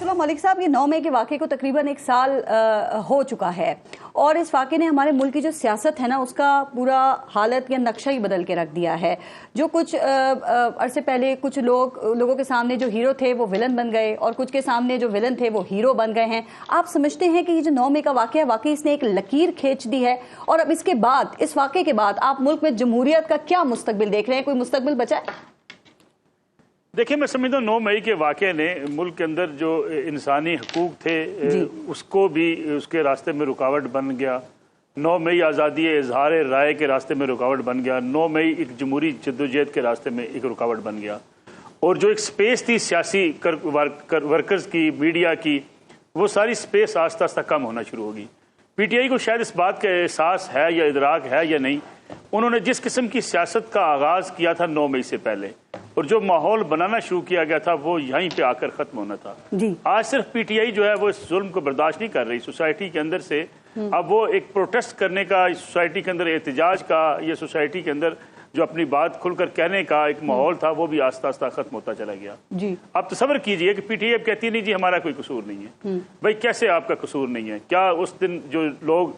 Nasrallah Malik साहब, ये 9 मई के वाक़े को तकरीबन एक साल हो चुका है और इस वाक़े ने हमारे मुल्क की जो सियासत है ना उसका पूरा हालत या नक्शा ही बदल के रख दिया है। जो कुछ अरसे पहले कुछ लोगों के सामने जो हीरो थे वो विलन बन गए और कुछ के सामने जो विलन थे वो हीरो बन गए हैं। आप समझते हैं कि ये जो 9 मई का वाक़या है वाकई इसने एक लकीर खींच दी है और अब इसके बाद, इस वाक़े के बाद आप मुल्क में जमहूरियत का क्या मुस्तकबिल देख रहे हैं? कोई मुस्तकबिल बचा है? देखिए, मैं समझता हूँ 9 मई के वाक़े ने मुल्क के अंदर जो इंसानी हकूक़ थे उसको भी उसके रास्ते में रुकावट बन गया। 9 मई आज़ादी इजहार राय के रास्ते में रुकावट बन गया। 9 मई एक जमहूरी जद्दोजहद के रास्ते में एक रुकावट बन गया और जो एक स्पेस थी सियासी वर्कर्स की, मीडिया की, वो सारी स्पेस आस्ता आस्ता कम होना शुरू होगी। PTI को शायद इस बात का एहसास है या इदराक है या नहीं, उन्होंने जिस किस्म की सियासत का आगाज़ किया था 9 मई से पहले और जो माहौल बनाना शुरू किया गया था वो यहीं पे आकर ख़त्म होना था। आज सिर्फ PTI जो है वो इस जुल्म को बर्दाश्त नहीं कर रही। सोसाइटी के अंदर से अब वो एक प्रोटेस्ट करने का, सोसाइटी के अंदर एहतजाज का, या सोसाइटी के अंदर जो अपनी बात खुलकर कहने का एक माहौल था वो भी आस्ता आस्ता खत्म होता चला गया। अब तसव्वुर कीजिए कि PTI अब कहती नहीं जी हमारा कोई कसूर नहीं है। भाई कैसे आपका कसूर नहीं है? क्या उस दिन जो लोग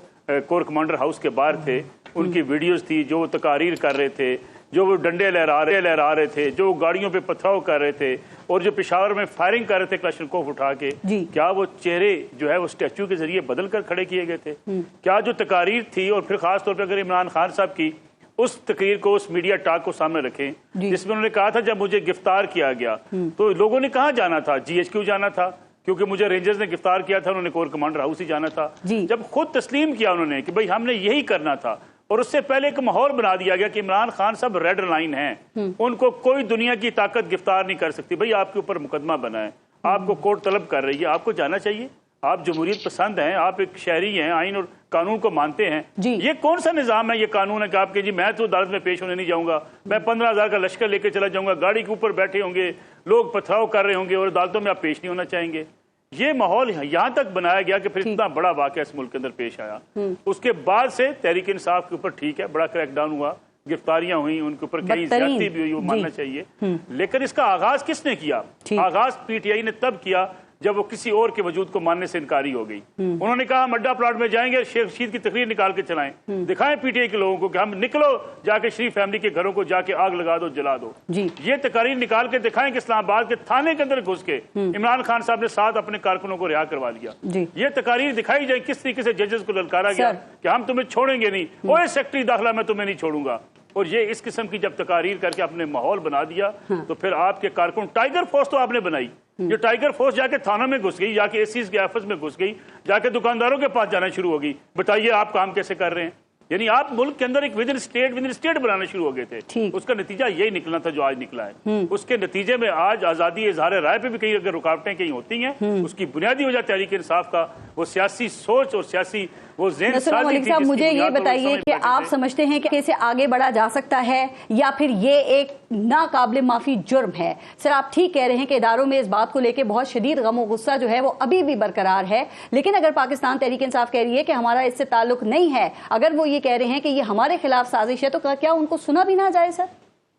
कोर कमांडर हाउस के बाहर थे उनकी वीडियोस थी, जो वो तकारीर कर रहे थे, जो वो डंडे लहरा रहे थे, जो गाड़ियों पे पथराव कर रहे थे और जो पेशावर में फायरिंग कर रहे थे क्लाशनकोफ उठा के, क्या वो चेहरे जो है वो स्टैचू के जरिए बदल कर खड़े किए गए थे? क्या जो तकारीर थी, और फिर खास तौर पर अगर इमरान खान साहब की उस तकरीर को, उस मीडिया टॉक को सामने रखें जिसमें उन्होंने कहा था जब मुझे गिरफ्तार किया गया तो लोगों ने कहाँ जाना था? GHQ जाना था क्योंकि मुझे रेंजर्स ने गिरफ्तार किया था, उन्होंने कोर कमांडर हाउस ही जाना था। जब खुद तस्लीम किया उन्होंने कि भाई हमने यही करना था और उससे पहले एक माहौल बना दिया गया कि इमरान खान साहब रेड लाइन हैं, उनको कोई दुनिया की ताकत गिरफ्तार नहीं कर सकती। भाई आपके ऊपर मुकदमा बना है, आपको कोर्ट तलब कर रही है, आपको जाना चाहिए। आप जमहूरियत पसंद हैं, आप एक शहरी हैं, आइन और कानून को मानते हैं। ये कौन सा निजाम है, ये कानून है कि आपके जी मैं तो अदालत में पेश होने नहीं जाऊंगा, मैं 15,000 का लश्कर लेके चला जाऊंगा, गाड़ी के ऊपर बैठे होंगे लोग, पथराव कर रहे होंगे और अदालतों में आप पेश नहीं होना चाहेंगे? ये माहौल यहाँ तक बनाया गया कि फिर इतना बड़ा वाकया इस मुल्क के अंदर पेश आया। उसके बाद से तहरीक इंसाफ के ऊपर ठीक है बड़ा क्रैकडाउन हुआ, गिरफ्तारियां हुई, उनके ऊपर कई ज्यादती भी हुई, वो मानना चाहिए। लेकिन इसका आगाज किसने किया? आगाज PTI ने तब किया जब वो किसी और के वजूद को मानने से इनकारी हो गई। उन्होंने कहा हम अड्डा प्लाट में जाएंगे, शेख रशीद की तकरीर निकाल के चलाएं, दिखाएं PTI के लोगों को कि हम निकलो जाके शरीफ फैमिली के घरों को जाके आग लगा दो, जला दो। ये तकरीर निकाल के दिखाएं कि इस्लामाबाद के थाने के अंदर घुस के इमरान खान साहब ने 7 अपने कारकुनों को रिहा करवा दिया। ये तकरीर दिखाई जाए किस तरीके से जजेस को ललकारा गया कि हम तुम्हें छोड़ेंगे नहीं, ओए सेक्रेटरी दाखिला मैं तुम्हें नहीं छोड़ूंगा। और ये इस किस्म की जब तकारीर करके आपने माहौल बना दिया तो फिर आपके कारकुन, टाइगर फोर्स तो आपने बनाई, ये टाइगर फोर्स जाके थानों में घुस गई, जाके एसीज के ऑफिस में घुस गई, जाके दुकानदारों के पास जाना शुरू हो गई। बताइए आप काम कैसे कर रहे हैं? यानी आप मुल्क के अंदर एक विद इन स्टेट बनाना शुरू हो गए थे। उसका नतीजा यही निकलना था जो आज निकला है। उसके नतीजे में आज आजादी इजहार राय पे भी कई अगर रुकावटें कहीं होती हैं, उसकी बुनियादी वजह तहरीक इंसाफ का वो सियासी सोच और सियासी वो नसरुल्लाह मलिक साहब, मुझे ये बताइए कि आप समझते हैं कि कैसे आगे बढ़ा जा सकता है या फिर ये एक नाकाबिले माफी जुर्म है? सर आप ठीक कह रहे हैं कि इदारों में इस बात को लेकर बहुत शदीद गम और गुस्सा जो है वो अभी भी बरकरार है, लेकिन अगर पाकिस्तान तहरीक इंसाफ कह रही है कि हमारा इससे ताल्लुक नहीं है, अगर वो ये कह रहे हैं कि ये हमारे खिलाफ साजिश है, तो क्या उनको सुना भी ना जाए? सर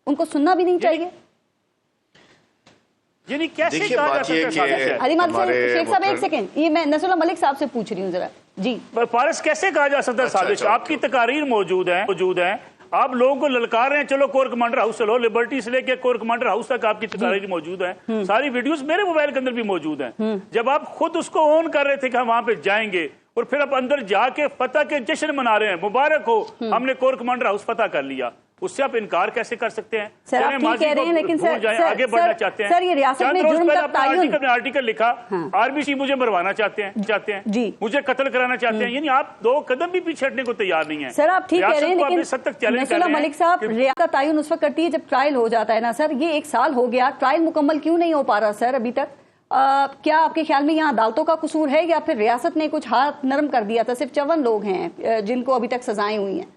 उनको सुनना भी नहीं चाहिए? यानी कैसे कहा जा सकता है? अलीमान शेख साहब एक सेकंड, ये मैं नसरुल्लाह मलिक साहब से पूछ रही हूँ जरा। जी फारिस, कैसे कहा जा सकता है साजिश? आपकी तकारीर मौजूद है, आप लोगों को ललकार रहे हैं, चलो कोर कमांडर हाउस चलो, लिबर्टी से लेके कोर कमांडर हाउस तक आपकी तकारीर मौजूद है, सारी वीडियोस मेरे मोबाइल के अंदर भी मौजूद हैं। जब आप खुद उसको ऑन कर रहे थे कि हम वहां पे जाएंगे और फिर आप अंदर जाके फतह के जश्न मना रहे हैं, मुबारक हो हमने कोर कमांडर हाउस फतह कर लिया, उससे आप इनकार कैसे कर सकते हैं? सर आप ठीक कह रहे हैं, लेकिन सर आगे बढ़ना चाहते हैं। सर ये रियासत में जुर्म का तायुन, आर्टिकल लिखा, RBC मुझे मरवाना चाहते हैं, मुझे कत्ल कराना चाहते हैं, यानी आप 2 कदम भी पीछे हटने को तैयार नहीं है। सर आप ठीक कह रहे हैं, लेकिन नसरुल्लाह मलिक साहब रियासत का तायुन उस वक्त करती है जब ट्रायल हो जाता है ना सर। ये 1 साल हो गया, ट्रायल मुकम्मल क्यों नहीं हो पा रहा सर अभी तक? क्या आपके ख्याल में यहाँ अदालतों का कसूर है या फिर रियासत ने कुछ हाथ नरम कर दिया था? सिर्फ 54 लोग हैं जिनको अभी तक सजाएं हुई हैं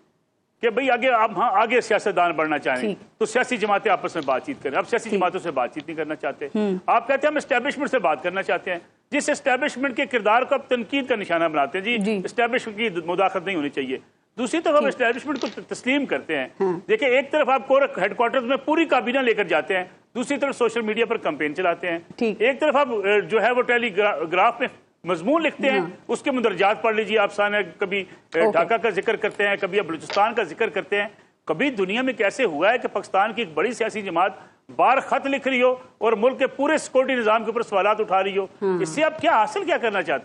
कि भाई आगे सियासतदान बढ़ना चाहें तो सियासी जमातें आपस में बातचीत करें। अब सियासी जमातों से बातचीत नहीं करना चाहते। आप कहते हैं हम एस्टेब्लिशमेंट से बात करना चाहते हैं, जिस एस्टेब्लिशमेंड के किरदार को आप तनकीद का निशाना बनाते हैं। जी एस्टेब्लिशमेंट की मुदाखलत नहीं होनी चाहिए। दूसरी तरफ हम एस्टेब्लिशमेंट को तस्लीम करते हैं। देखिए एक तरफ आप कोर हेडक्वार्टर्स में पूरी काबीना लेकर जाते हैं, दूसरी तरफ सोशल मीडिया पर कैंपेन चलाते हैं। ठीक। एक तरफ आप जो है वो टेलीग्राफ में मजमून लिखते हैं, उसके मुंदरजात पढ़ लीजिए आप, सामने कभी ढाका का जिक्र करते हैं, कभी आप बलूचिस्तान का जिक्र करते हैं। कभी दुनिया में कैसे हुआ है कि पाकिस्तान की एक बड़ी सियासी जमात बार खत लिख रही हो और मुल्क के पूरे सिक्योरिटी निजाम के ऊपर सवालात उठा रही हो? इससे आप क्या हासिल क्या करना चाहते हैं?